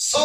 100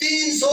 300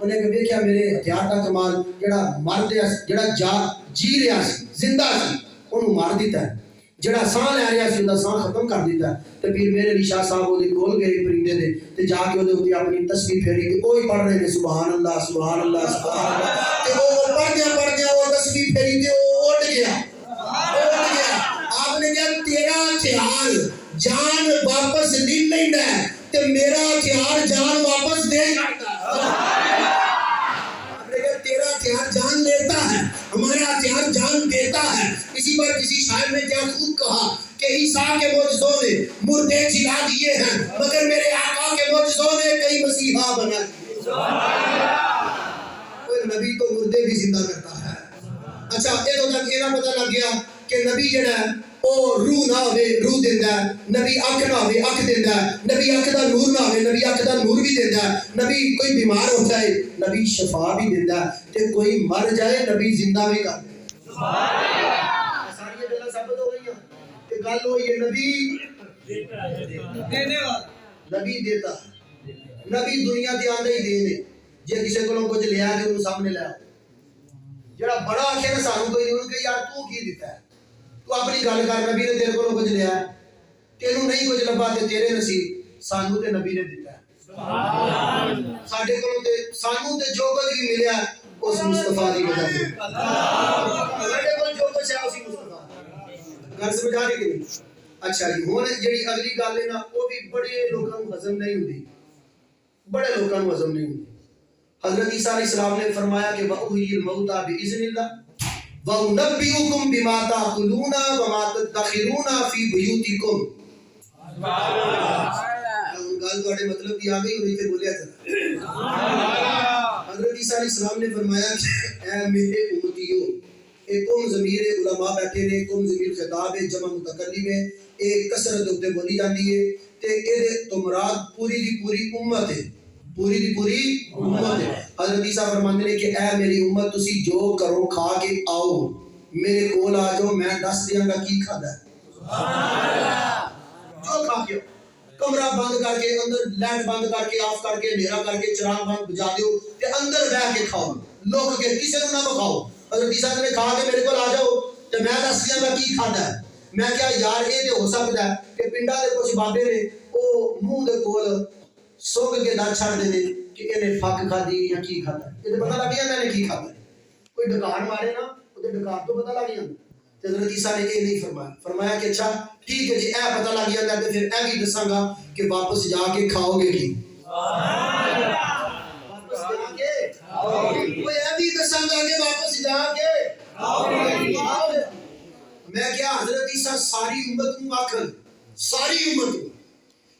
انہیں کہ دیکھیا میرے ہتھیار دا کمال جڑا مر دیا جڑا جی رہا سی زندہ سی انہوں مار دیتا ہے جڑا سان لے رہا سی انہوں سان ختم کر دیتا ہے تے پھر میرے علی شاہ صاحب وہ کول گئے پرندے دے تے جا کے وہ اپنی تسبیح پھیری تے وہی پڑھ رہے ہیں سبحان اللہ سبحان اللہ سبحان اللہ تے وہ پڑھ گیا وہ تسبیح پھیری تے وہ اڑ گیا آپ نے کہا تیرا ہتھیار جان واپس نہیں لینا ہے تے میرا ہتھیار جان واپس دے جاتا ہے آپ نے کہا تیرا ہتھیار جان لیتا ہے ہمارا ہتھیار جان دیتا ہے اسی پر کسی شاعر نے کیا خوب کہا کہ عیسیٰ کے معجزوں نے مردے جلا دیے ہیں مگر میرے آقا کے معجزوں نے کئی مسیحا بنا دیے کوئی نبی تو مردے بھی زندہ کرتا ہے اچھا یہ تو تک یہ پتہ لگ گیا کہ نبی جڑا ہے وہ روح نہ ہوئے روح دیندہ ہے نبی اکھ نہ ہوئے اکھ دیندہ ہے نبی اکھ دا نور نہ ہوئے نبی اکھ دا نور بھی دیندہ ہے نبی کوئی بیمار ہو جائے نبی شفا بھی دیندہ ہے کہ کوئی مر جائے نبی زندہ بھی کر دے ساری یہ ثابت ہو گئی ہیں کہ گل ہوئی ہے نبی نبی دیتا نبی دنیا تے آندے ہی دینے جے کسی کو کچھ لیا تے انہوں سامنے لے آؤ جڑا بڑا آکھے نا سانوں کوئی نہیں انہوں کہ یار تو کی دیتا ہے تو اپنی گل کر نبی نے تیرے کو کچھ لیا ہے تینوں نہیں کچھ لبا تے تیرے نصیب سانوں تے نبی نے دیتا ہے ساڈے کولوں تے سانوں تے جو کچھ بھی ملیا اس مصطفیٰ دی وجہ سے ساڈے کول جو کچھ ہے اسی مصطفیٰ گھر سے بجا کے نہیں اچھا جی ہن جڑی اگلی گل ہے نا وہ بھی بڑے لوکاں نوں ہضم نہیں ہوندی بڑے لوکاں نوں ہضم نہیں ہوندی حضرت عیسیٰ علیہ السلام نے فرمایا کہ وَأُحْيِي الْمَوْتَى بِإِذْنِ اللَّهِ وَأُنَبِّئُكُم بِمَا تَأْكُلُونَ وَمَا تَدَّخِرُونَ فِي بُيُوتِكُم گل تواڈے مطلب کی آ گئی اور ایتھے بولیا چلا حضرت عیسیٰ علیہ السلام نے فرمایا کہ اے میرے امتیو ایک قوم ضمیر علماء بیٹھے نے قوم ضمیر خطاب ہے جمع متکلم ہے ایک کثرت تے بولی جاندی ہے تے اے تو مراد پوری دی پوری امت ہے پوری دی پوری امت ہے حضرت عیسیٰ فرماندے نے کہ اے میری امت تسی جو کرو کھا کے آؤ میرے کول آ جاؤ میں دس دیاں گا کی کھادا ہے جو کھا کے کمرہ بند کر کے اندر لائٹ بند کر کے آف کر کے اندھیرا کر کے چراغ بند بجا دیو تے اندر بیٹھ کے کھاؤ لوگ کے کسی کو نہ بکھاؤ حضرت عیسیٰ نے کہا کہ میرے کول آ جاؤ تے میں دس دیاں گا کی کھادا ہے میں کیا یار یہ تے ہو سکتا ہے کہ پنڈا دے کچھ بابے نے او منہ دے کول سوگ کے دل چھڑ دے کہ انہیں پھک کھا دی یا کی کھاتا ہے یہ پتہ لگ گیا میں نے کی کھاتا ہے کوئی ڈکار مارے نا وہ ڈکار تو پتہ لگ گیا حضرت عیسیٰ نے یہ نہیں فرمایا فرمایا کہ اچھا ٹھیک ہے جی اے پتہ لگ گیا تو پھر اے بھی دساں گا کہ واپس جا کے کھاؤ گے کی واپس جا کے کھاؤ گے وہ اے بھی دساں گا کہ واپس جا کے کھاؤ گے میں کیا حضرت عیسیٰ ساری امت کو آکھن ساری امت کو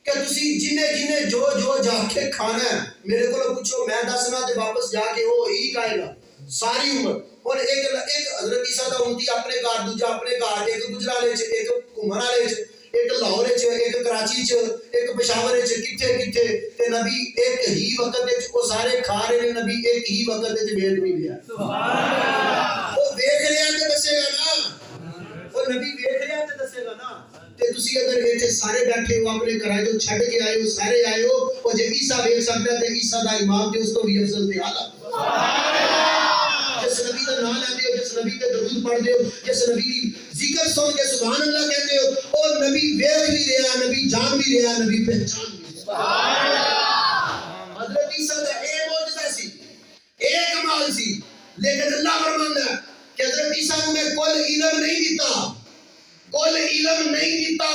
کہ تسی جنہیں جو جا کے کھانا ہے میرے کو پوچھو میں دسنا تے واپس جا کے وہ ہی کھائے گا ساری عمر اور ایک حضرت عیسیٰ دا امتی اپنے گھر دوجا اپنے گھر ایک گجرالے چ ایک گھمرانے چ ایک لاہور چ ایک کراچی چ ایک پشاور چ کتھے تے نبی ایک ہی وقت وچ وہ سارے کھا رہے نے نبی ایک ہی وقت وچ ویکھ نہیں لیا سبحان اللہ وہ ویکھ رہا تے دسے گا نا وہ نبی ویکھ رہا تے دسے گا نا تے تسی اگر ایتھے سارے بیٹھے ہو اپنے گھراں جو چھڈ کے آئے ہو سارے آئے ہو او جے عیسیٰ ویکھ سکدا تے عیسیٰ دا امام تے اس تو بھی افضل تے اعلی سبحان اللہ جس نبی دا نام لیندے ہو جس نبی تے درود پڑھدے ہو جس نبی دی ذکر سن کے سبحان اللہ کہندے ہو او نبی ویکھ بھی رہا نبی جان بھی رہا نبی پہچان بھی سبحان اللہ حضرت عیسیٰ دا اے معجزہ سی اے کمال سی لیکن اللہ فرماندا ہے کہ حضرت عیسیٰ کو میں کل علم نہیں دیتا کل علم نہیں دیتا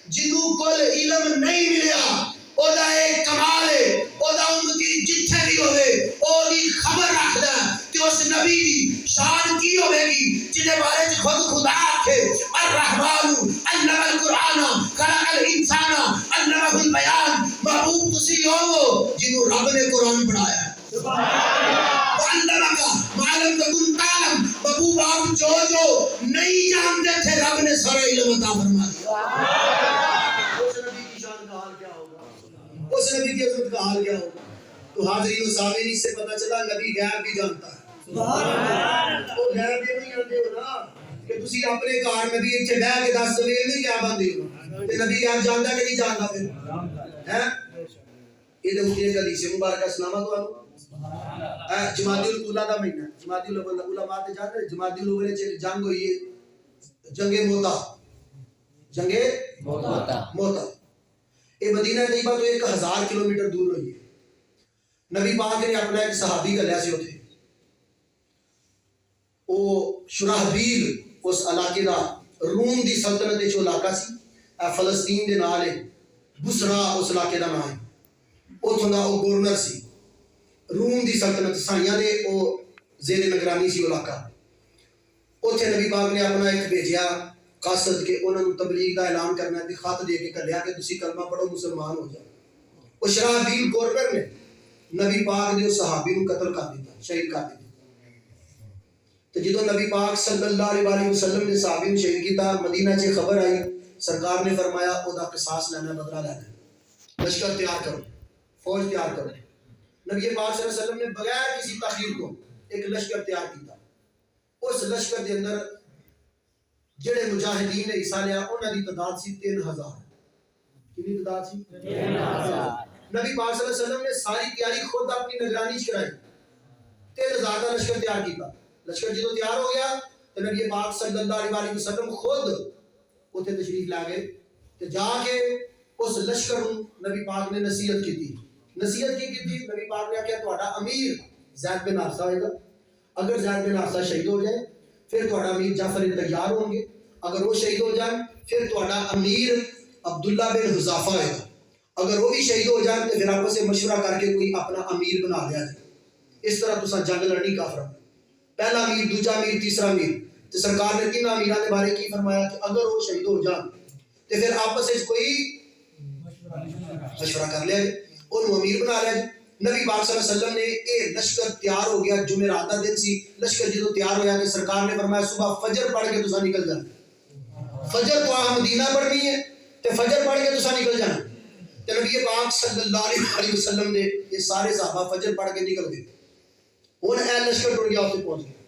جنوں کل علم نہیں ملیا او دا ایک کمال ہے او دا امتی جتھے بھی ہوئے او دی خبر رکھدا کہ اس نبی دی شان کی ہوئے گی جنہیں بارے خود خدا آکھے الرحمن علم القرآن خلق الانسان علمہ البیان محبوب تسی ہو جنہوں رب نے قرآن پڑھایا ہے سبحان اللہ وعلمہ کا معلوم تکن تعلم محبوب آپ جو نہیں جانتے تھے رب نے سارا علم عطا فرما دیا اس نبی کی شان کا حال کیا ہوگا اس نبی کی عظمت کا حال کیا ہوگا تو حاضرین و سامعین اس سے پتہ چلا نبی غیب بھی جانتا ہے سبحان اللہ وہ غیب یہ نہیں جانتے ہو نا کہ تسی اپنے گھر نبی ایتھے بیٹھ کے دس سویل نہیں کیا بندے ہو تے نبی غیب جاندا کہ نہیں جاندا پھر ہیں یہ ایک حدیث مبارکہ سناواں تانوں. جمادی الاولیٰ دا مہینہ. جمادی الاولیٰ علماء تے جانتے ہیں جمادی الاولیٰ وچ ایک جنگ ہوئی ہے, جنگ موتا. جنگ موتا یہ مدینہ طیبہ تو 1000 کلومیٹر دور ہوئی ہے. نبی پاک نے اپنا ایک صحابی گلیا سی اتنے, وہ شراحبیل اس علاقے دا روم دی سلطنت جو علاقہ سی فلسطین دے نال ہے, بسرا اس علاقے دا نام ہے. اتوں دا وہ گورنر سی, روم دی سلطنت سائیاں دے وہ زیر نگرانی سی علاقہ. اتنے نبی پاک نے اپنا ایک بھیجیا قاصد کہ انہوں نے تبلیغ دا اعلان کرنا ہے, خط دے کے کلیا کہ تسی کلمہ پڑھو مسلمان ہو جاؤ. وہ شراحبیل گورنر نے نبی پاک نے اس صحابی کو قتل کر دیتا, شہید کر دیتا. تو جدو نبی پاک صلی اللہ علیہ وسلم نے صحابی کو شہید کیتا, مدینہ سے خبر آئی, سرکار نے فرمایا او دا قصاص لینا, بدلہ لینا, لشکر تیار کرو, فوج تیار کرو. نبی پاک صلی اللہ علیہ وسلم نے بغیر کسی تاخیر کو ایک لشکر تیار کیتا. اس لشکر کے اندر جڑے مجاہدین نے حصہ لیا انہاں دی تعداد سی 3000. کتنی تعداد سی؟ 3000. نبی پاک صلی اللہ علیہ وسلم نے ساری تیاری خود اپنی نگرانی چ کرائی. 3000 کا لشکر تیار کیتا. لشکر جدو تیار ہو گیا تو نبی پاک صلی اللہ علیہ وسلم خود اتنے تشریف لا گئے تو جا کے اس لشکر نبی پاک نے نصیحت کی تھی. نصیحت کی تھی نبی پاک نے کہا تہاڈا امیر زید بن حارثہ ہوئے گا, اگر زید بن حارثہ شہید ہو جائے پھر تہاڈا امیر جعفر تیار ہوں گے, اگر وہ شہید ہو جائیں پھر تہاڈا امیر عبداللہ بن حذافہ ہوئے گا, اگر وہ بھی شہید ہو جائیں تو پھر آپس سے مشورہ کر کے کوئی اپنا امیر بنا لیا جائے. اس طرح تساں جنگ لڑنی کافر, پہلا امیر, دوسرا امیر, تیسرا امیر. تو سرکار نے تین امیراں کے بارے کی فرمایا کہ اگر وہ شہید ہو جائیں تو پھر آپس میں کوئی مشورہ کر لیا جائے, انہوں امیر بنا لیا جائے. نبی پاک صلی اللہ علیہ وسلم نے ایک لشکر تیار ہو گیا, جمعرات کا دن سی. لشکر جدو تیار ہو گیا کہ سرکار نے فرمایا صبح فجر پڑھ کے تساں نکل جانا. فجر تو مدینہ پڑھنی ہے تو فجر پڑھ کے تساں نکل جانا. تو نبی پاک صلی اللہ علیہ وسلم نے یہ سارے صحابہ فجر پڑھ کے نکل گئے. ہن اے لشکر ٹر گیا, اتنے پہنچ گیا.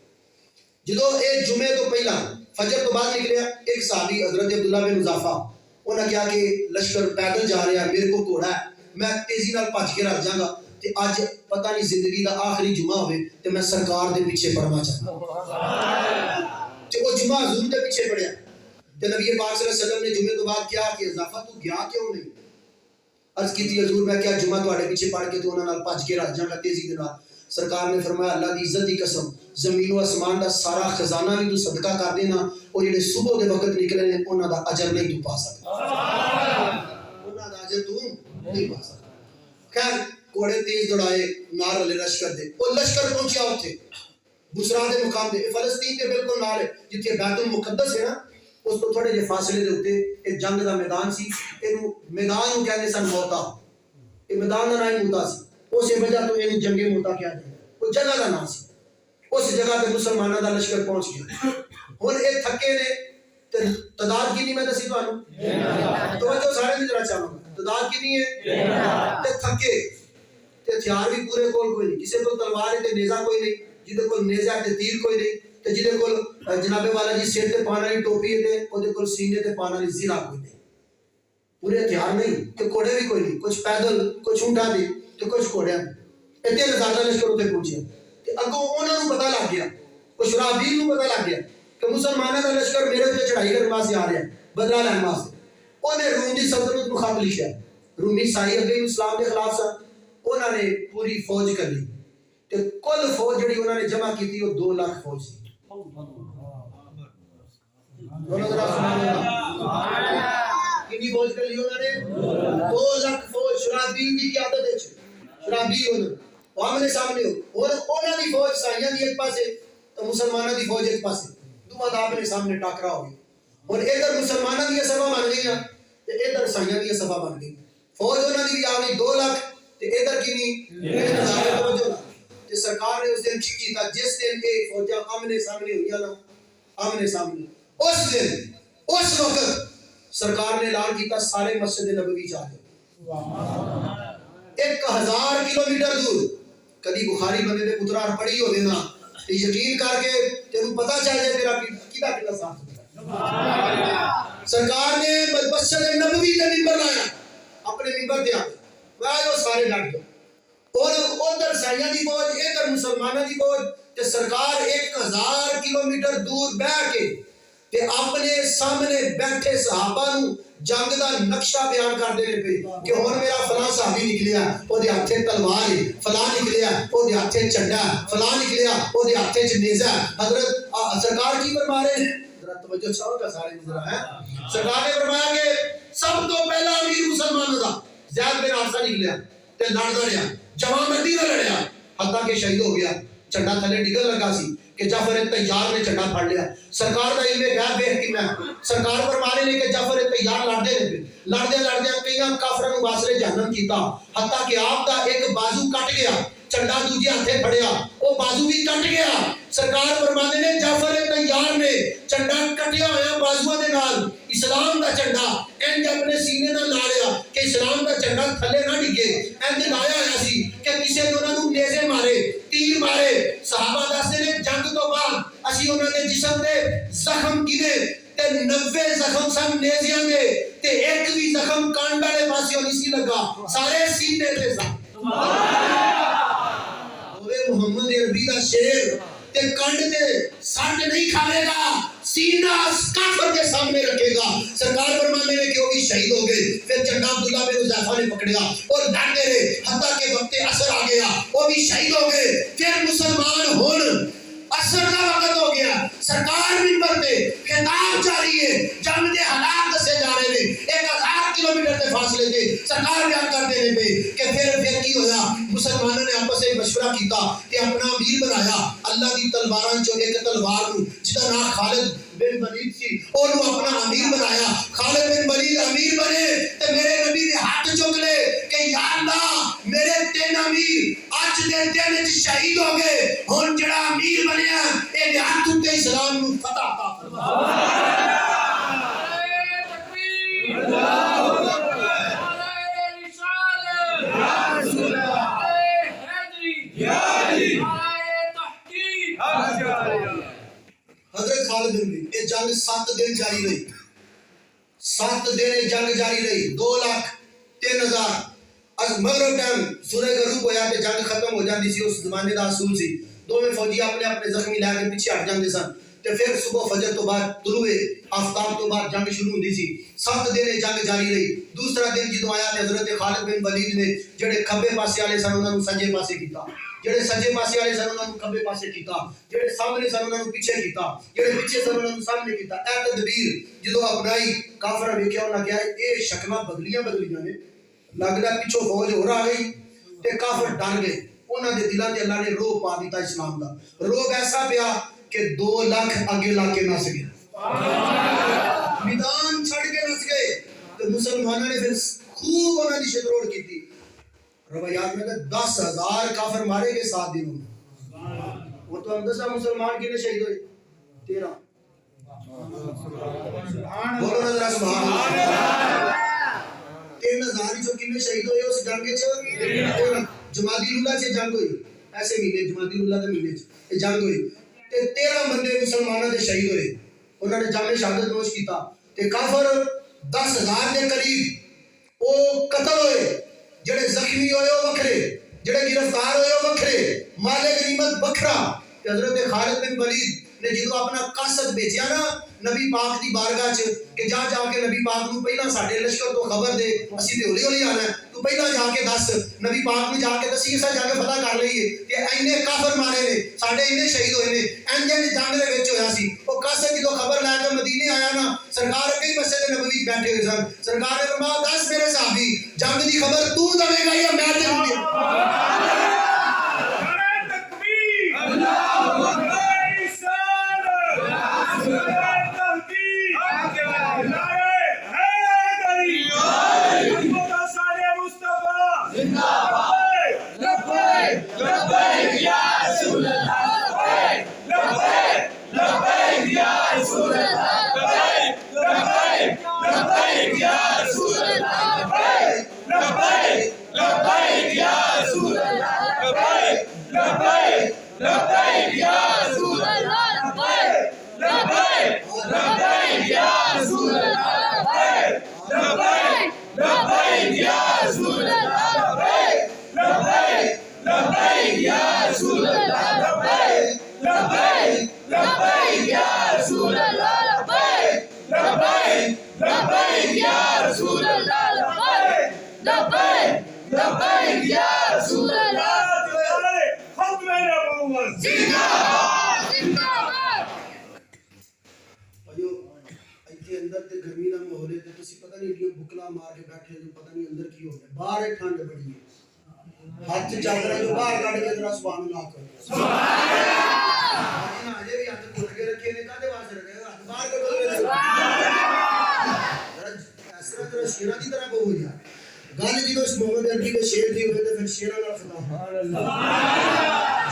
جدو ایک جمعے تو پہلا فجر تو بعد نکلیا, ایک صحابی حضرت عبداللہ بن حذافہ انہوں نے کہا کہ لشکر پیدل جا رہا ہے, میرے کو گھوڑا ہے, میں تیزی نال بھج کے رکھ جاؤں گا تے اج پتہ نہیں زندگی دا آخری جمعہ ہوئے تے میں سرکار دے پیچھے پڑھنا چاہتا. تے وہ جمعہ حضور دے پیچھے پڑھیا تے نبی پاک صلی اللہ علیہ وسلم نے جمعے تو بعد کیا کہ حذافہ تو گیا کیوں نہیں؟ عرض کی تھی حضور میں کیا جمعہ تواڈے پیچھے پڑھ کے تو انہاں نال بھج کے رکھ جاؤں گا تیزی دے نال. سرکار نے فرمایا اللہ دی عزت دی قسم, زمین و آسمان دا سارا خزانہ بھی تو صدقہ کر دینا, اور جڑے صبح دے وقت نکلے نے انہاں دا اجر نہیں تو پا سکتا, انہاں دا اجر تو نہیں پا سکتا. خیر گھوڑے تیز دوڑائے نال والے لشکر دے, وہ لشکر پہنچیا اوتھے بسرا دے مقام تے, فلسطین دے بالکل نال ہے جتھے بیت المقدس ہے نا, اس کو تھوڑے جے فاصلے دے اوتے ایک جنگ دا میدان سی. اینو میدان نوں کہندے سن موتا, یہ میدان دا نام موتا سی. اس وجہ تو اینو جنگ موتا کہا جائے, وہ جگہ دا نام سی. اس جگہ تے مسلماناں دا لشکر پہنچ گیا. ہن اے تھکے نے تے تعداد کتنی میں دسی تانوں, توجہ سارے دی ذرا چاہوں, تعداد کتنی ہے تے تھکے تے ہتھیار بھی پورے کول کوئی نہیں, کسی کول تلوار ہے تے نیزہ کوئی نہیں, جہدے کول نیزہ ہے تے تیر کوئی نہیں, تے جہدے کول جناب والا جی سر تے پانے والی ٹوپی ہے تے اودے کول سینے تے پانے والی زرہ کوئی نہیں. پورے ہتھیار نہیں تے گھوڑے بھی کوئی نہیں, کچھ پیدل کچھ اونٹاں دے تے کچھ گھوڑیاں دے. اتنے زیادہ لشکر اتنے پہنچے تے اگوں انہاں نوں پتہ لگ گیا, وہ شراحبیل نوں پتہ لگ گیا کہ مسلماناں دا لشکر میرے تے چڑھائی کرن واسطے آ رہا ہے, بدلہ لین واسطے. انہیں روم دی سلطنت نوں خط لکھیا, رومی عیسائی اگے اسلام کے خلاف سن, انہاں نے پوری فوج کر لی تے کل فوج جڑی انہاں نے جمع کیتی وہ 2 لاکھ فوج سی. کتنی فوج کر لی انہاں نے؟ 2 لاکھ فوج شراحبیل دی قیادت وچ. شراحبیل انہاں آمنے سامنے ہو, اور انہاں دی فوج عیسائیاں دی ایک پاسے تو مسلماناں دی فوج ایک پاسے, دوواں دا آمنے سامنے ٹاکرا ہو گیا. اور ادھر مسلماناں دی صفاں بن گئیاں تے ادھر عیسائیاں دی صفاں بن گئی. فوج انہاں دی بھی آ گئی 2 لاکھ تے ادھر کتنی 3000. تے سرکار نے اس دن کی کیتا جس دن اے فوجاں آمنے سامنے ہوئیاں نا, آمنے سامنے, اس دن اس وقت سرکار نے اعلان کیتا سارے مسجد نبوی جا کے 1000 کلومیٹر دور. کدی بخاری بندے دے پترا پڑھی ہو دینا تے یقین کر کے تینوں پتہ چل جائے تیرا کیدا کیدا ساتھ. سرکار نے مسجد نبوی تے منبر لایا, اپنے منبر تے آ وہ سارے لڑ گئے اور ادھر سائیاں دی فوج ادھر مسلمانوں دی فوج تے سرکار 1000 کلومیٹر دور بیٹھ کے تے اپنے سامنے بیٹھے صحابہ نو جنگ دا نقشہ بیان کر دے پے کہ ہن میرا فلاں صحابی نکلیا او دے ہتھے تلوار ہے فلاں نکلیا او دے ہتھے جھنڈا ہے فلاں نکلیا او دے ہتھے چ نیزہ ہے حضرت سرکار کی فرما رہے ہیں ذرا توجہ چاہو گا سارے ذرا ہے سرکار نے فرمایا کہ سب تو پہلا امیر مسلمانوں دا زید بن حارثہ نکلیا تے لڑدا رہیا جوان مردی نہ لڑیا حتیٰ کہ شہید ہو گیا چنڈا تھلے ڈگن لگا سی کہ جعفر طیار نے چنڈا پھڑ لیا سرکار دا علم غیب بے حکم ہے سرکار فرمانے نے کہ جعفر طیار لڑدے لڑدے کئی کافراں نوں واسطے جہنم کیتا حتیٰ کہ آپ دا ایک بازو کٹ گیا چنڈا دوجے ہتھے پھڑیا او بازو بھی کٹ گیا سرکار فرمانے نے جعفر طیار نے چنڈا کٹیا ہویا بازوؤں دے نال اسلام دا چنڈا انج اپنے سینے نال لایا کہ اسلام دا چنڈا تھلے نہ ڈگے انج لایا ہویا سی کہ کسے نے انہاں نوں نیزے مارے تیر مارے صحابہ دسدے نے جنگ تو بعد اسی انہاں دے جسم تے زخم کینے تے 90 زخم سن نیزیاں دے تے ایک بھی زخم کانڈ والے پاسے نہیں سی لگا سارے سینے تے سن محمد عربی دا شیر تے کنڈ تے سٹ نہیں کھاوے گا سینہ کافر کے سامنے رکھے گا سرکار فرمانے نے کہ وہ بھی شہید ہو گئے پھر چنڈا عبداللہ بن حذیفہ نے پکڑیا اور لڑتے رہے حتیٰ کہ وقت عصر آ گیا وہ بھی شہید ہو گئے پھر مسلمان ہون عصر کا وقت ہو گیا سرکار منبر پہ خطاب جاری ہے جنگ دے حالات دسے جا رہے ہیں 1000 کلومیٹر کے فاصلے تے سرکار بیان کر دینے پہ کہ پھر کی ہویا مسلمانوں نے آپس میں مشورہ کیتا کہ اپنا امیر بنایا اللہ دی تلواراں چوں ایک تلوار نوں جدا نام خالد بن ولید سی اور وہ اپنا امیر بنایا خالد بن ولید امیر بنے تے میرے نبی نے ہاتھ چک لے کہ یا اللہ میرے 3 امیر اج دے دن وچ شہید ہو گئے ہن جڑا امیر بنیا اے دے ہاتھ تے اسلام نوں فتح عطا فرما حضرت خالد بن ولید یہ جنگ 7 دن جاری رہی 7 دن جنگ جاری رہی 2,03,000 از مغرب ٹائم سورہ غروب ہویا تے جنگ ختم ہو جاندی سی اس زمانے دا اصول سی دونوں فوجی اپنے اپنے زخمی لے کے پیچھے ہٹ جاندے سن تے پھر صبح فجر تو بعد طلوع آفتاب تو بعد جنگ شروع ہوندی سی 7 دن جنگ جاری رہی دوسرا دن جدوں آیا تے حضرت خالد بن ولید نے جڑے کھبے پاسے والے سن انہاں نوں سجے پاسے کیتا جڑے سجے پاسے والے سن انہاں نوں کھبے پاسے کیتا جڑے سامنے سن انہاں نوں پیچھے کیتا جڑے پیچھے سن انہاں نوں سامنے کیتا اے تدبیر جدوں اپنائی کافر ویکھیا انہاں کہیا اے شکلاں بدلیاں نے لگدا پیچھے فوج ہو رہا گئی تے کافر ڈر گئے انہاں دے دلاں تے اللہ نے روح پا دیتا اسلام دا روح ایسا پیا کہ 2 لاکھ اگے لا کے نس گئے میدان چھڑ کے نس گئے تے مسلمانوں نے پھر خوب انہاں دی شدروڑ کیتی روایات میں کہ 10,000 کافر مارے گئے 7 دنوں میں وہ تو ہم دسا مسلمان کتنے شہید ہوئے 13 بولو نا ذرا سبحان اللہ 3,000 جو کتنے شہید ہوئے اس جنگ وچ جمادی اللہ سے جنگ ہوئی ایسے مہینے جمادی اللہ کے مہینے وچ جنگ ہوئی تے 13 بندے مسلمانوں دے شہید ہوئے انہوں نے جام شہادت نوش کیتا تے کافر 10,000 دے قریب او قتل ہوئے جڑے زخمی ہوئے وہ وکھرے جڑے گرفتار ہوئے وہ وکھرے مال غنیمت وکھرا تے حضرت خالد بن ولید نے جدوں اپنا قاصد بھیجیا نا نبی پاک دی بارگاہ چ کہ جا کے نبی پاک نوں پہلا ساڈے لشکر تو خبر دے اسی تے ہولی ہولی آنا ہے تو پہلا جا کے دس نبی پاک نوں جا کے دسی اسا جا کے فتح کر لئیے کہ اینے کافر مارے نے ساڈے اینے شہید ہوئے نے انج جنگ دے وچ ہویا سی او قاصد جدوں خبر لے کے مدینے آیا نا سرکار اگے مسجد نبوی بیٹھے ہوئے سن سرکار نے فرمایا دس میرے صحابی جنگ دی خبر تو دے گا یا میں دے گا لبیک یا رسول اللہ عمر بھائیو ਇੱਥੇ ਅੰਦਰ ਤੇ ਗਰਮੀ ਦਾ ਮਾਹੌਲ ਹੈ ਤੇ ਤੁਸੀਂ ਪਤਾ ਨਹੀਂ ਕਿ ਬੁਕਲਾ ਮਾਰ ਕੇ ਬੈਠੇ ਹੋ ਪਤਾ ਨਹੀਂ ਅੰਦਰ ਕੀ ਹੋ ਗਿਆ ਬਾਹਰ ਹੈ ਠੰਡ ਬੜੀ ਹੈ ਹੱਥ ਚਾਦਰਾਂ ਜੋ ਬਾਹਰ ਕੱਢ ਕੇ ਜਰਾ ਸੁਭਾਨ ਅੱਲਾਹ ਕਰੋ ਸੁਭਾਨ ਅੱਲਾਹ ਅਜੇ ਵੀ ਹੱਥ ਘੁੱਟ ਕੇ ਰੱਖੇ ਨੇ ਕਾਹਦੇ ਵਾਸਤੇ ਰੱਖੇ ਹੱਥ ਬਾਹਰ ਕੱਢੋ ਜਰਾ ਸ਼ੇਰਾਂ ਦੀ ਤਰ੍ਹਾਂ ਬੋਲ ਜਾ ਗੱਲ ਜਦੋਂ ਇਸ ਮੁਹੰਮਦ ਅਰਬੀ ਦੇ ਸ਼ੇਰ ਦੀ ਹੋਵੇ ਤਾਂ ਫਿਰ ਸ਼ੇਰਾਂ ਨਾਲ ਖਿਤਾਬ ਸੁਭਾਨ ਅੱਲਾਹ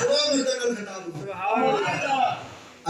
ਜੋ ਮਰਦਾਂ ਨਾਲ ਖਿਤਾਬ ਸੁਭਾਨ ਅੱਲਾਹ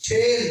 6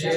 6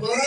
12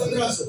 1500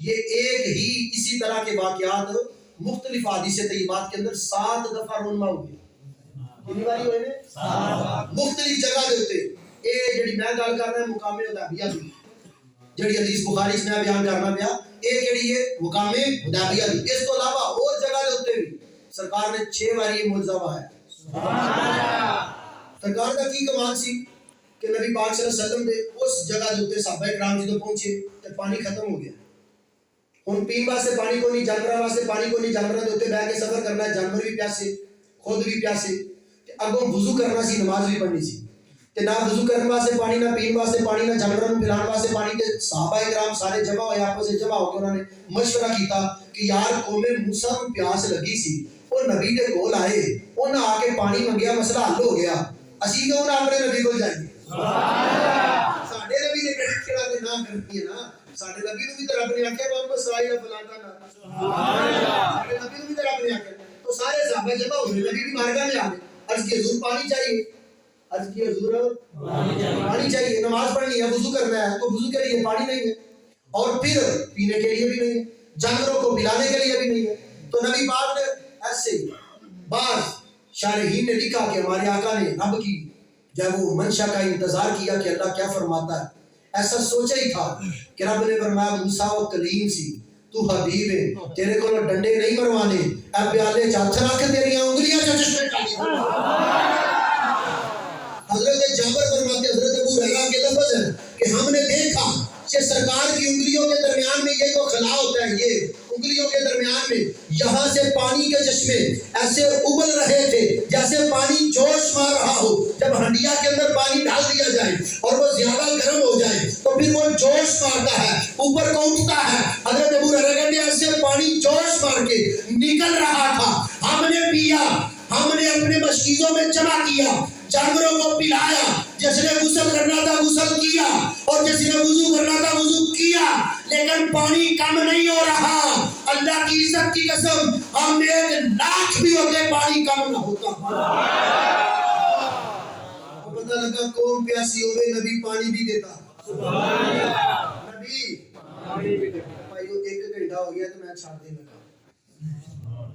یہ ایک ہی اسی طرح کے واقعات مختلف حدیث طیبات کے اندر 7 دفعہ رونما ہوئے. کتنی باری ہوئے نے؟ 7. مختلف جگہ دے ہوتے. اے جڑی میں گل کر رہا مقام حدیبیہ دی جڑی حدیث بخاری اس میں بیان کرنا پیا اے جڑی ہے مقام حدیبیہ دی. اس تو علاوہ اور جگہ دے ہوتے بھی سرکار نے 6 باری معجزہ وہایا. سبحان اللہ. سرکار کا کی کمال سی کہ نبی پاک صلی اللہ علیہ وسلم دے اس جگہ دے اوتے صحابہ کرام جدوں پہنچے تے پانی ختم ہو گیا. ہن پین واسطے پانی کو نہیں، جانوراں واسطے پانی کو نہیں، جانوراں دے اوتے بیٹھ کے سفر کرنا ہے، جانور بھی پیاسے خود بھی پیاسے تے اگوں وضو کرنا سی، نماز بھی پڑھنی سی تے نہ وضو کرنے واسطے پانی، نہ پین واسطے پانی، نہ جانوراں نوں پلانے واسطے پانی. تے صحابہ کرام سارے جمع ہوئے، آپس وچ جمع ہو کے انہوں نے مشورہ کیتا کہ یار قوم موسیٰ نوں پیاس لگی سی، وہ نبی دے کول آئے، انہاں آ کے پانی منگیا، مسئلہ حل ہو گیا، اسی کیوں نہ اپنے نبی کول جائیں گے؟ سبحان اللہ. ساڈے نبی نے کہڑا تے نہ کرنی ہے نا. ساڈے نبی نوں بھی تے رب نے آکھیا محمد اسرائیل فلانا نا. سبحان اللہ. ساڈے نبی نوں بھی تے رب نے آکھیا. تو سارے صحابہ جمع ہو گئے، نبی بھی مارگاہ میں آ گئے. عرض کی حضور پانی چاہیے، عرض کی حضور پانی چاہیے، نماز پڑھنی ہے، وضو کرنا ہے، تو وضو کے لیے پانی نہیں ہے اور پھر پینے کے لیے بھی نہیں ہے، جانوروں کو پلانے کے لیے بھی نہیں ہے. تو نبی پاک نے ایسے ہی بعض شارحین نے لکھا کہ ہمارے آقا نے رب کی جب وہ منشا کا انتظار کیا کہ اللہ کیا فرماتا ہے، ایسا سوچا ہی تھا کہ رب نے فرمایا موسیٰ و کلیم سی، تو حبیب ہے، تیرے کو ڈنڈے نہیں مروانے، اے پیالے چاچا رکھ تیری انگلیاں چشمے ڈالی. حضرت جابر فرماتے ہیں، حضرت ابو ہریرہ کے لفظ ہے کہ ہم نے دیکھا کہ سرکار کی انگلیوں کے درمیان میں یہ جو خلا ہوتا ہے، یہ انگلیوں کے درمیان میں یہاں سے پانی کے چشمے ایسے ابل رہے تھے جیسے پانی جوش مار رہا ہو. جب ہنڈیا کے اندر پانی ڈال دیا جائے اور وہ زیادہ گرم ہو جائے تو پھر وہ جوش مارتا ہے، اوپر کو اٹھتا ہے. حضرت ابو ہریرہ کہتے ہیں ایسے پانی جوش مار کے نکل رہا تھا، ہم نے پیا، ہم نے اپنے مشکیزوں میں جمع کیا، جانوروں کو پلایا، جس نے غسل کرنا تھا غسل کیا اور جس نے وضو کرنا تھا وضو کیا، لیکن پانی کم نہیں ہو رہا. اللہ کی عزت کی قسم ہم 1,00,000 بھی ہوتے پانی کم نہ ہوتا. پتہ لگا قوم پیاسی ہوئے، نبی پانی بھی دیتا. نبی پانی بھی دیتا. بھائیو 1 گھنٹہ ہو گیا تو میں چھاڑ دے لگا.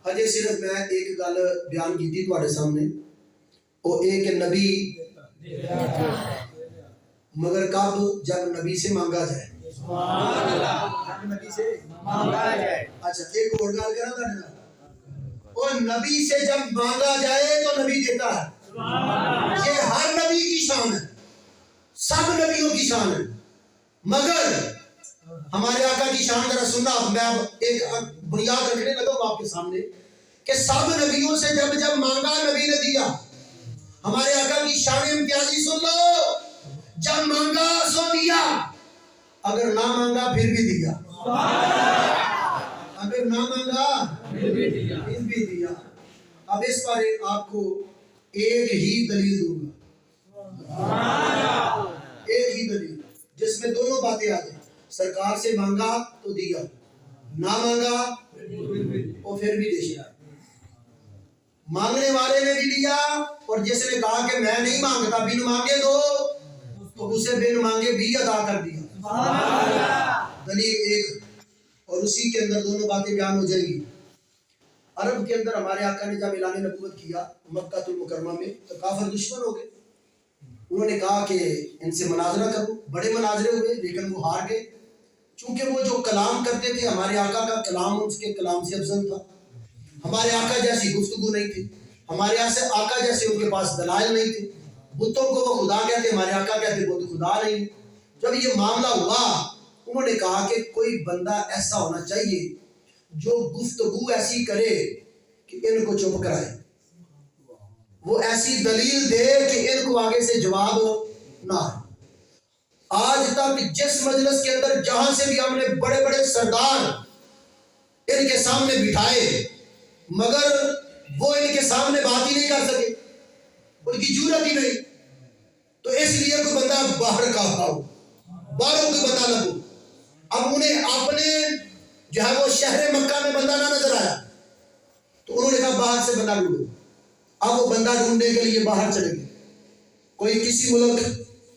ہجے صرف میں ایک گل بیان کی تھی تواڈے سامنے، وہ ایک نبی مگر کب؟ جب نبی سے مانگا جائے. سبحان اللہ. نبی سے مانگا جائے. اچھا ایک اور گل کراں تہاڈے نال، وہ نبی سے جب مانگا جائے تو نبی دیتا ہے. سبحان اللہ. یہ ہر نبی کی شان ہے، سب نبیوں کی شان ہے، مگر ہمارے آقا کی شان ذرا سننا. میں ایک بنیاد رکھنے لگا ہوں آپ کے سامنے کہ سب نبیوں سے جب جب مانگا نبی نے دیا. ہمارے آقا کی شان امتیازی سن لو، جب مانگا سو دیا، اگر نہ مانگا پھر بھی دیا. اگر نہ مانگا پھر بھی دیا. اب اس پر آپ کو ایک ہی دلیل دوں گا، ایک ہی دلیل جس میں دونوں باتیں آ جائیں. سرکار سے مانگا تو دیا، نہ مانگا وہ پھر بھی دے دیا. مانگنے والے نے بھی لیا اور جس نے کہا کہ میں نہیں مانگتا بن مانگے دو تو اسے بن مانگے بھی عطا کر دیا. دلیل ایک، اور اسی کے اندر دونوں باتیں بیان ہو جائیں گی. عرب کے اندر ہمارے آقا نے جب اعلان نبوت کیا مکہ المکرمہ میں تو کافر دشمن ہو گئے. انہوں نے کہا کہ ان سے مناظرہ کرو، بڑے مناظرے ہوئے لیکن وہ ہار گئے. چونکہ وہ جو کلام کرتے تھے ہمارے آقا کا کلام اس کے کلام سے افضل تھا. ہمارے آقا جیسی گفتگو نہیں تھی، ہمارے آقا جیسے ان کے پاس دلائل نہیں تھے. بتوں کو وہ خدا کہتے، ہمارے آقا کہتے وہ تو خدا نہیں. جب یہ معاملہ ہوا انہوں نے کہا کہ کوئی بندہ ایسا ہونا چاہیے جو گفتگو ایسی کرے کہ ان کو چپ کرائے، وہ ایسی دلیل دے کہ ان کو آگے سے جواب نہ آئے. آج تک جس مجلس کے اندر جہاں سے بھی ہم نے بڑے بڑے سردار ان کے سامنے بٹھائے مگر وہ ان کے سامنے بات ہی نہیں کر سکے، ان کی جرأت ہی نہیں. تو اس لیے کوئی بندہ باہر کا آؤ، باہروں کوئی بندہ لگو. اب انہیں اپنے جو ہے وہ شہر مکہ میں بندہ نہ نظر آیا تو انہوں نے کہا باہر سے بندہ ڈھونڈو. اب وہ بندہ ڈھونڈنے کے لیے باہر چلے گئے. کوئی کسی ملک،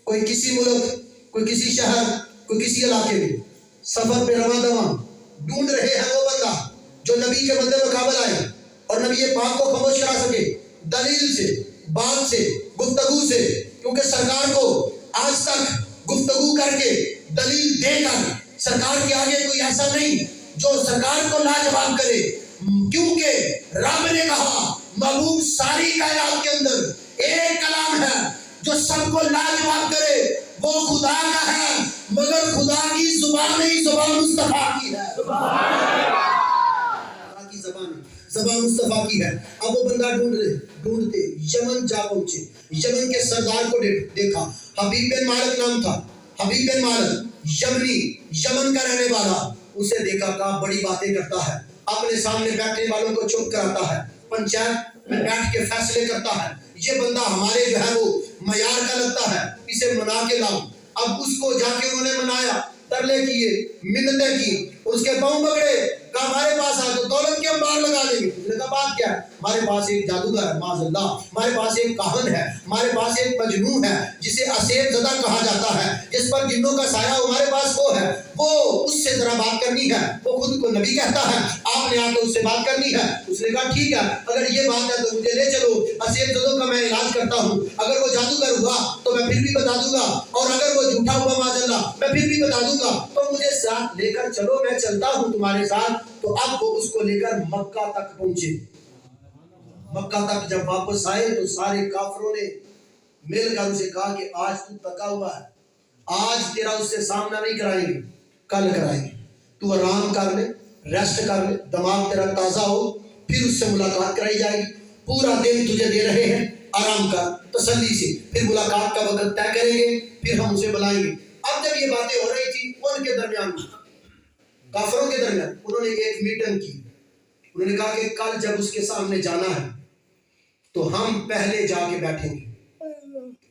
کوئی کسی ملک، کوئی کسی شہر، کوئی کسی علاقے میں. سفر پہ رواں دواں ڈھونڈ رہے ہیں وہ بندہ جو نبی کے بندے مقابل آئے اور نبی پاک کو خاموش کرا سکے، دلیل سے، بات سے، گفتگو سے، کیونکہ سرکار کو آج تک گفتگو کر کے دلیل دے کر سرکار کے آگے کوئی ایسا نہیں جو سرکار کو لاجواب کرے، کیونکہ رب نے کہا محبوب ساری کائنات کے اندر ایک کلام ہے جو سب کو لاجواب کرے، وہ خدا کا ہے، مگر خدا کی زبان نہیں، زبان مصطفیٰ کی ہے، خدا کی زبان مصطفیٰ کی ہے۔ اب وہ بندہ ڈھونڈتے یمن جا پہنچے، یمن کے سردار کو دیکھا، حبیب بن مالک نام تھا، حبیب بن مالک یمنی، یمن کا رہنے والا، اسے دیکھا، کہا بڑی باتیں کرتا ہے، اپنے سامنے بیٹھنے والوں کو چپ کراتا ہے، پنچایت میں بیٹھ کے فیصلے کرتا ہے، یہ بندہ ہمارے جو ہے وہ معیار کا لگتا ہے، اسے منا کے لاؤ۔ اب اس کو جا کے انہوں نے منایا، ترلے کیے، منتیں کی، اس کے پاؤں پکڑے، کہا ہمارے پاس آ تو دولت کے انبار لگا دیں گے۔ اس نے کہا بات کیا ہے؟ ہمارے پاس ایک جادوگر ہے، معاذ اللہ، ہمارے پاس ایک کاہن ہے، ہمارے پاس ایک مجنون ہے جسے اسیر زدہ کہا جاتا ہے، جس پر جنوں کا سایہ ہمارے پاس وہ ہے، وہ اس سے ذرا بات کرنی ہے، وہ خود کو نبی کہتا ہے، آپ نے آ کے اس سے بات کرنی ہے۔ اس نے کہا ٹھیک ہے، اگر یہ بات ہے تو مجھے لے چلو، اسیر زدوں کا میں علاج کرتا ہوں، اگر وہ جادوگر ہوا تو میں پھر بھی بتا دوں گا، اور اگر وہ جھوٹا ہوا معاذ اللہ میں پھر بھی بتا دوں گا، تو مجھے ساتھ لے کر چلو، میں چلتا ہوں تمہارے ساتھ۔ تو اب وہ اس کو لے کر مکہ تک پہنچے۔ مکہ تک جب واپس آئے تو سارے کافروں نے مل کر اسے کہا کہ آج تو تکا ہوا ہے، آج تیرا اس سے سامنا نہیں کرائیں گے، کل کرائیں گے، تو آرام کر لے، ریسٹ کر لے، دماغ تیرا تازہ ہو، پھر اس سے ملاقات کرائی جائے گی، پورا دن تجھے دے رہے ہیں، آرام کر تسلی سے، پھر ملاقات کا وقت طے کریں گے، پھر ہم اسے بلائیں گے۔ اب جب یہ باتیں ہو رہی تھی ان کے درمیان، کافروں کے درمیان، انہوں نے ایک میٹنگ کی، انہوں نے کہا کہ کل جب اس کے سامنے جانا ہے تو ہم پہلے جا کے بیٹھیں گے۔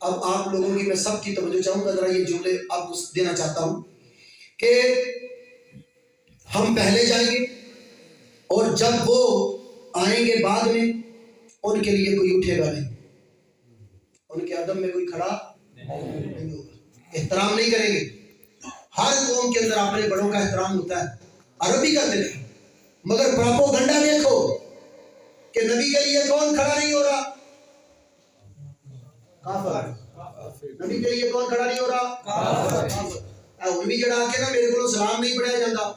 اب آپ لوگوں کی میں سب کی توجہ چاہوں گا، ذرا یہ جملے آپ کو دینا چاہتا ہوں کہ ہم پہلے جائیں گے اور جب وہ آئیں گے بعد میں، ان کے لیے کوئی اٹھے گا نہیں، ان کے عدم میں کوئی کھڑا نہیں ہوگا، احترام نہیں کریں گے۔ ہر قوم کے اندر اپنے بڑوں کا احترام ہوتا ہے، عربی کرتے ہیں، مگر پراپوگنڈا دیکھو کہ نبی کے لیے کون کھڑا نہیں ہو رہا؟ کافر۔ نبی کے لیے کون کھڑا نہیں ہو رہا؟ کافر۔ ان بھی جڑا کے نا میرے کو سلام نہیں پڑھیا جاتا،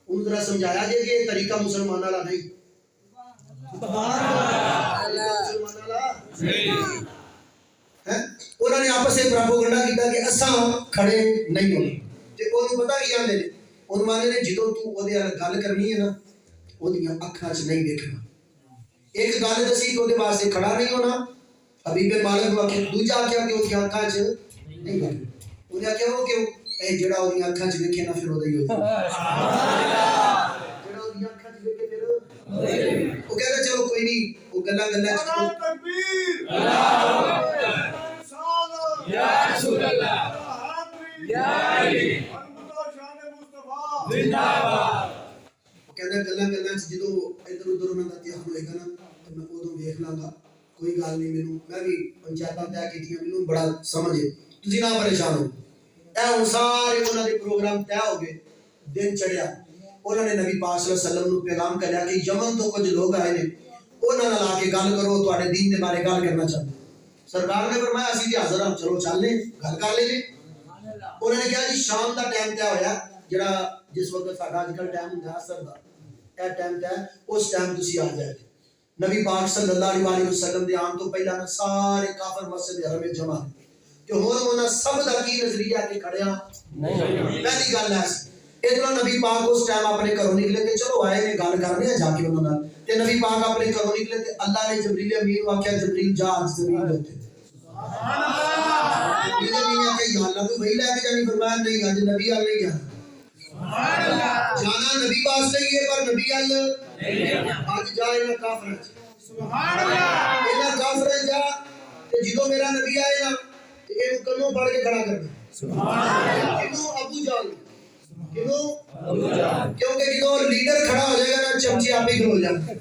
ان ذرا سمجھایا جائے کہ یہ طریقہ مسلمان والا نہیں، انہوں نے آپس سے پراپوگنڈا کیتا کہ اساں کھڑے نہیں ہونے، تے انہوں پتہ کیا آندے نے، انہوں نے جدوں تو او دے گل کرنی ہے نا، او دیاں اکھاں چ نہیں دیکھنا، ایک گل دسی کہ او دے واسطے کھڑا نہیں ہونا، حبیب مالک کو آخر دوجا کیا کہ او دیاں اکھاں چ نہیں دیکھنا، انہوں نے کہا وہ کیوں؟ اے جڑا او دیاں اکھاں چ دیکھے نا پھر او دی ہو جائے، جڑا او دیاں اکھاں چ دیکھے پھر وہ کہتا چلو کوئی نہیں، وہ گلا گلا تکبیر، اللہ اکبر، یا رسول اللہ، یا علی، زندہ باد۔ وہ کہتا گلا گلا جدوں ادھر ادھر انہاں دا دھیان ہوئے گا نا تو میں اودوں ویکھ لاں گا، کوئی گل نہیں، مینوں میں بھی پنچایتاں طے کیتیاں، مینوں بڑا سمجھ ہے، تسی نہ پریشان ہو۔ اے ہن سارے انہاں دے پروگرام طے ہو گئے، دن چڑھیا، انہوں نے نبی پاک صلی اللہ علیہ وسلم کو پیغام کریا کہ یمن تو کچھ لوگ آئے نے، انہاں نال آ کے گل کرو، تواڈے دین دے بارے گل کرنا چاہتے۔ سرکار نے فرمایا اسی تے حاضر ہاں، چلو چل لیں، گل کر لیں گے۔ انہوں نے کہا جی شام دا ٹائم طے ہویا، جڑا جس وقت ساڈا اج کل ٹائم ہوندا عصر دا، اے ٹائم طے، اس ٹائم تسی آ جائے۔ نبی پاک صلی اللہ علیہ وسلم دے آن تو پہلا سارے کافر مسجد حرم وچ جمع کہ ہن انہاں سب دا کی نظریہ کہ کھڑیا نہیں، پہلی گل ہے ادھر نبی پاک اس ٹائم اپنے گھروں نکلے کہ چلو آئے نے گل کرنے ہیں جا کے انہوں نے، تے نبی پاک اپنے گھروں نکلے تے اللہ نے جبریل امین کو آخیا جبریل جا زمین دے اوتے، سبحان اللہ، جبریل امین نے کہا یا اللہ تو وہی لے کے جانی، فرمایا نہیں اج نبی ال نہیں جانا، سبحان اللہ، جانا نبی واسطے ہی ہے پر نبی ال نہیں، اج جا انہاں کافر، سبحان اللہ، انہاں کافر جا تے جدوں میرا نبی آئے نا تے اینو کنوں پڑھ کے کھڑا کر دے، سبحان اللہ، اینو ابو جان، کیونکہ جدو لیڈر کھڑا ہو جائے گا نا چمچے آپ ہی کھلو جائیں گے،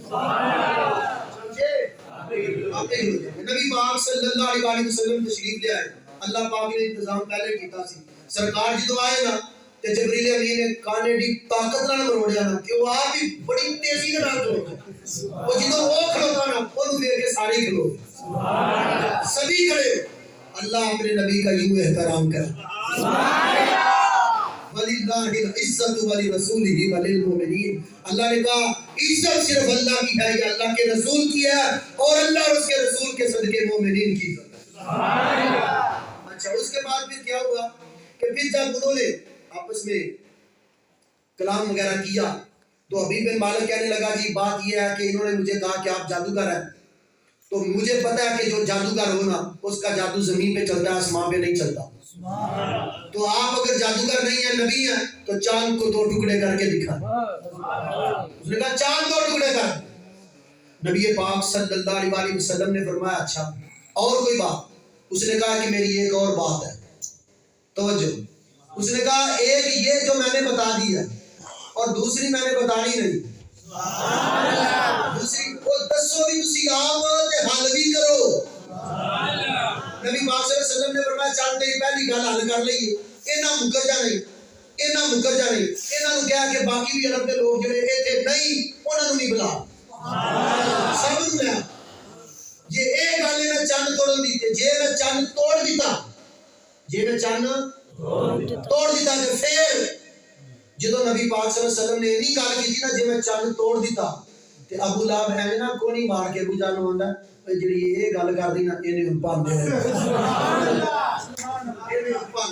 چمچے آپ ہی کھلو جائیں گے۔ نبی پاک صلی اللہ علیہ وسلم تشریف لے آئے، اللہ پاک نے انتظام پہلے کیتا سی، سرکار جدو آئے نا کہ جبریل امین نے کانے دی طاقت نال مروڑیا نا کہ وہ آپ ہی بڑی تیزی کے نال کھلوتا وہ جدوں وہ کھلوتا نا اونوں دیکھ کے سارے کھلو سبھی کھڑے اللہ اپنے نبی کا یوں احترام کرے وَلِلَّهِ الْعِزَّةُ وَلِرَسُولِهِ وَلِلْمُؤْمِنِينَ اللہ نے کہا عزت صرف اللہ کی ہے یا اللہ کے رسول کی ہے اور اللہ اور اس کے رسول کے صدقے مومنین کی عزت ہے۔ اچھا اس کے بعد پھر کیا ہوا کہ پھر جب انہوں نے آپس میں کلام وغیرہ کیا تو حبیب بن مالک کہنے لگا جی بات یہ ہے کہ انہوں نے مجھے کہا کہ آپ جادوگر ہیں تو مجھے پتا ہے کہ جو جادوگر ہونا اس کا جادو زمین پہ چلتا ہے آسمان پہ نہیں چلتا تو آپ اگر جادوگر نہیں ہیں نبی ہیں تو چاند کو 2 ٹکڑے کر کے دکھا اس نے کہا چاند 2 ٹکڑے کر نبی پاک صلی اللہ علیہ وسلم نے فرمایا اچھا اور کوئی بات اس نے کہا کہ میری ایک اور بات ہے توجہ اس نے کہا ایک یہ جو میں نے بتا دی ہے اور دوسری میں نے بتانی نہیں دوسری وہ دسو بھی تسی آپ تے حل بھی کرو نبی پاک صلی اللہ علیہ وسلم نے فرمایا چل تیری پہلی گل حل کر لئیے انہاں مکر جا نہیں انہاں نو کہا کہ باقی بھی عرب دے لوگ جڑے ایتھے نہیں انہاں نو نہیں بلا سب نو لیا جے اے گل نہ چند توڑن دی تے جے میں چند توڑ دیتا تے پھر جدو نبی پاک صلی اللہ علیہ وسلم نے نہیں گل کی نا جے میں چند توڑ دیتا تے ابو لہب ہے نا کونی مار کے ابو جان ہوندا جڑی یہ گل کردی نا اینے ہن پاندے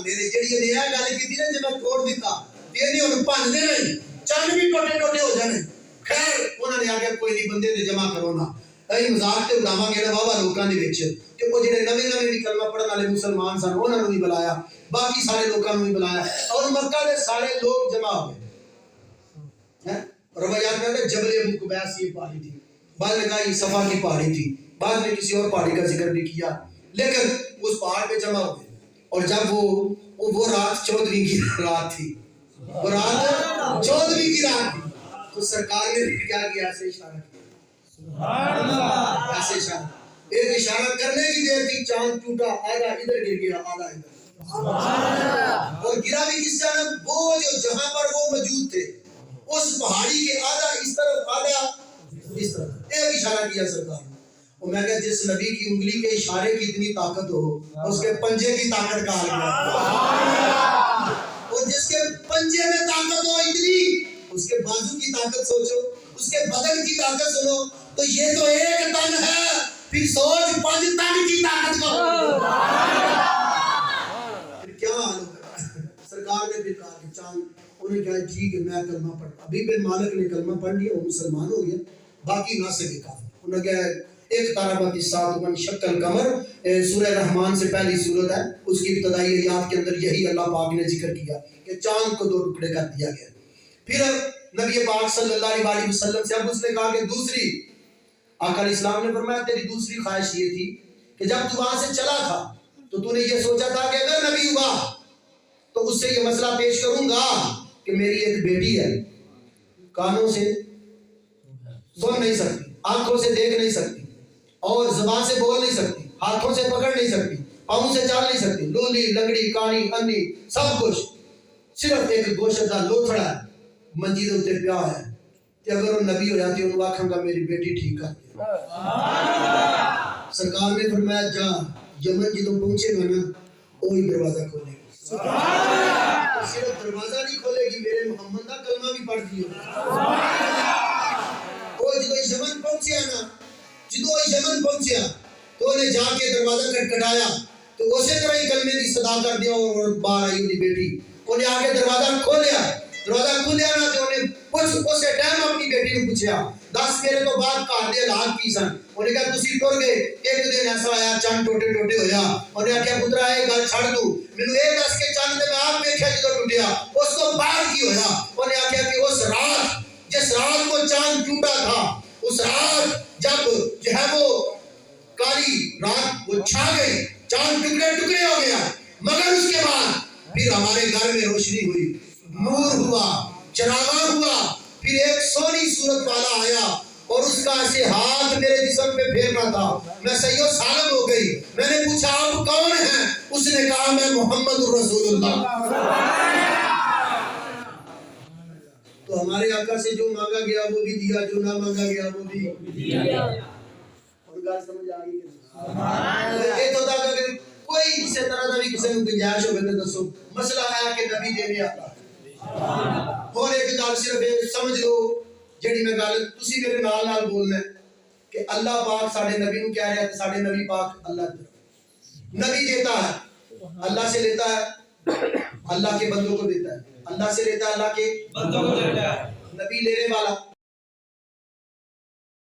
نے جڑی یہ گل کیتی نا جے میں توڑ دیتا اینے ہن پاندے نہیں چند بھی ٹوٹے ٹوٹے ہو جانے خیر انہاں نے آگے کوئی نہیں بندے تے جمع کرو نا ائی مذاق تے اڑاواں گے نا واہ لوکاں دے وچ کہ وہ جڑے نویں بھی کلمہ پڑھن والے مسلمان سن انہاں نوں بھی بلایا باقی سارے لوکاں نوں بھی بلایا اور مکہ دے سارے لوگ جمع ہو گئے روایات میں ہے جبل ابو قبیس یہ پہاڑی تھی بعد نے کہا یہ صفا کی پہاڑی تھی بعد نے کسی اور پہاڑی کا ذکر بھی کیا لیکن اس پہاڑ پہ جمع ہوئے اور جب وہ رات 14ویں کی رات تھی وہ رات 14ویں کی رات تھی تو سرکار نے کیا کیا ایسے اشارہ کیا ایسے اشارہ ایک اشارہ کرنے کی دیر تھی چاند ٹوٹا آدھا ادھر گر گیا آدھا ادھر اور گرا بھی کس جانب وہ جو جہاں پر وہ موجود تھے اس پہاڑی کے آدھا اس طرف آدھا اس طرف ایک اشارہ کیا سرکار نے اور میں کہا جس نبی کی انگلی کے اشارے کی اتنی طاقت ہو اس کے پنجے کی طاقت کہا گیا اور جس کے پنجے میں طاقت ہو اتنی اس کے بازو کی طاقت سوچو اس کے بدن کی طاقت سنو تو یہ تو 1 ٹن ہے پھر سوچ 5 ٹن کی طاقت کا پھر کیا حال ہوگا سرکار نے پھر کہا کہ چاند انہیں کہا جی کہ میں کلمہ پڑھ ابھی بن مالک نے کلمہ پڑھ لیا وہ مسلمان ہو گیا باقی نہ سکے کافر انہوں نے کہا ایک تاربت الساعۃ وانشق القمر سورہ رحمان سے پہلی سورت ہے اس کی ابتدائی آیات کے اندر یہی اللہ پاک نے ذکر کیا کہ چاند کو 2 ٹکڑے کر دیا گیا پھر نبی پاک صلی اللہ علیہ وسلم سے اب اس نے کہا کہ دوسری آقا علیہ السلام نے فرمایا تیری دوسری خواہش یہ تھی کہ جب تو وہاں سے چلا تھا تو نے یہ سوچا تھا کہ اگر نبی ہوا تو اس سے یہ مسئلہ پیش کروں گا کہ میری ایک بیٹی ہے کانوں سے سن نہیں سکتی آنکھوں سے دیکھ نہیں سکتی اور زبان سے بول نہیں سکتی ہاتھوں سے پکڑ نہیں سکتی پاؤں سے چال نہیں سکتی لولی لنگڑی کانی انی سب کچھ صرف ایک گوشتہ لوتھڑا ہے منجی دے تے پیا ہے کہ اگر وہ نبی ہو جاتی انہوں آکھاں گا میری بیٹی ٹھیک کر سرکار نے فرمایا جا یمن جدوں پہنچے گا نا وہی دروازہ کھولے گی صرف دروازہ نہیں کھولے گی میرے محمد کا کلمہ بھی پڑھ دیو وہ جدوں یمن پہنچیا تو انہیں جا کے دروازہ کھٹکھٹایا تو اسی طرح ہی کلمے کی صدا کر دیا اور باہر آئی انہی بیٹی انہیں آگے دروازہ کھولیا نا تو انہیں اسے ٹائم اپنی بیٹی نے پوچھا 10 میرے تو بعد گھر دے حالات کی سن انہیں کہا تسی ٹر گئے ایک دن ایسا آیا چند ٹوٹے ٹوٹے ہویا انہیں کہا پترا یہ گل چھڑ دوں مینوں یہ دس کے چند تے میں آپ ویکھیا جدوں ٹوٹیا اس کو بعد کی ہویا انہیں کہا کہ اس رات جس رات کو چاند ٹوٹا تھا اس رات جب جو ہے وہ کالی رات وہ چھا گئی چاند ٹکڑے ٹکڑے ہو گیا مگر اس کے بعد پھر ہمارے گھر میں روشنی ہوئی نور ہوا چراغاں ہوا پھر ایک سونی صورت والا آیا اور اس کا ایسے ہاتھ میرے جسم پہ پھیرنا تھا میں سیو سالم ہو گئی میں نے پوچھا آپ کون ہیں اس نے کہا میں محمد الرسول اللہ تو ہمارے آقا سے جو مانگا گیا وہ بھی دیا، جو نہ مانگا گیا وہ بھی دیا۔ اور بات سمجھ آ گئی کہ یہ تو تھا کہ کوئی کسی طرح کا بھی کسی کو گنجائش ہو تو دسو، مسئلہ ہے کہ نبی دینے آتا ہے۔ اور ایک گل صرف سمجھ لو جڑی میں گل تسی میرے نال نال بولنا ہے کہ اللہ پاک ساڈے نبی نو کہہ رہا ہے کہ ساڈے نبی پاک اللہ نبی دیتا ہے، اللہ سے لیتا ہے، اللہ کے بندوں کو دیتا ہے، اللہ سے لیتا ہے، اللہ کے بندوں کو دیتا ہے۔ نبی لینے والا